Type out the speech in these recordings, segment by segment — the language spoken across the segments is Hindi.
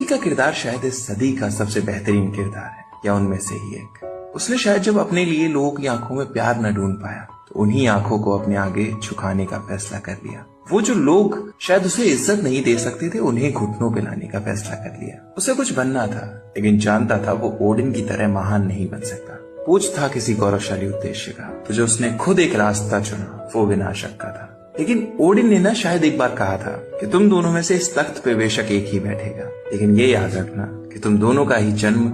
का किरदार शायद इस सदी का सबसे बेहतरीन किरदार है, या उनमें से ही एक। उसने शायद जब अपने लिए लोगों की आंखों में प्यार न ढूंढ पाया तो उन्हीं आंखों को अपने आगे झुकाने का फैसला कर लिया। वो जो लोग शायद उसे इज्जत नहीं दे सकते थे, उन्हें घुटनों पे लाने का फैसला कर लिया। उसे कुछ बनना था, लेकिन जानता था वो ओडिन की तरह महान नहीं बन सकता। पूछ था किसी गौरवशाली उद्देश्य का, तो जो उसने खुद एक रास्ता चुना वो विनाशक का था। लेकिन ओडिन ने ना शायद एक बार कहा था कि तुम दोनों में से इस तख्त पे बेशक एक ही बैठेगा, लेकिन ये याद रखना कि तुम दोनों का ही जन्म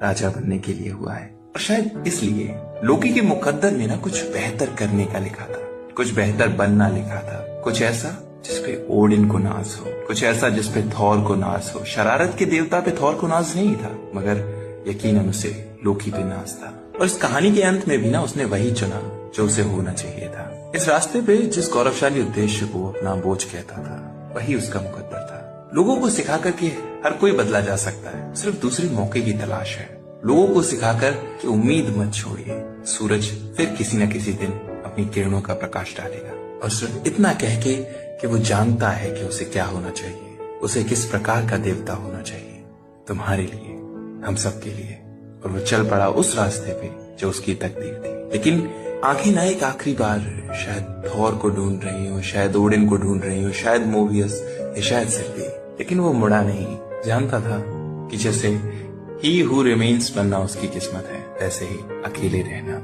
राजा बनने के लिए हुआ है। और शायद इसलिए लोकी के मुकद्दर में ना कुछ बेहतर करने का लिखा था, कुछ बेहतर बनना लिखा था, कुछ ऐसा जिसपे ओडिन को नाज हो, कुछ ऐसा जिसपे थॉर को नाज हो। शरारत के देवता पे थॉर को नाज नहीं था, मगर यकीनन उसे लोकी पे नाज था। और इस कहानी के अंत में भी ना उसने वही चुना जो उसे होना चाहिए था। इस रास्ते पे जिस गौरवशाली उद्देश्य को अपना बोझ कहता था, वही उसका मुकद्दर था। लोगों को सिखाकर कि हर कोई बदला जा सकता है, सिर्फ दूसरे मौके की तलाश है। लोगों को सिखाकर कि उम्मीद मत छोड़िए, सूरज फिर किसी न किसी दिन अपनी किरणों का प्रकाश डालेगा। और सिर्फ इतना कह के कि वो जानता है कि उसे क्या होना चाहिए, उसे किस प्रकार का देवता होना चाहिए, तुम्हारे लिए, हम सब के लिए। और वो चल पड़ा उस रास्ते पे जो उसकी तकदीर थी। लेकिन आंखें ना एक आखिरी बार शायद थॉर को ढूंढ रही हो, शायद ओडिन को ढूंढ रही हो, शायद मोबियस या शायद सिल्वी, लेकिन वो मुड़ा नहीं। जानता था कि जैसे ही हु रिमेन्स बनना उसकी किस्मत है, वैसे ही अकेले रहना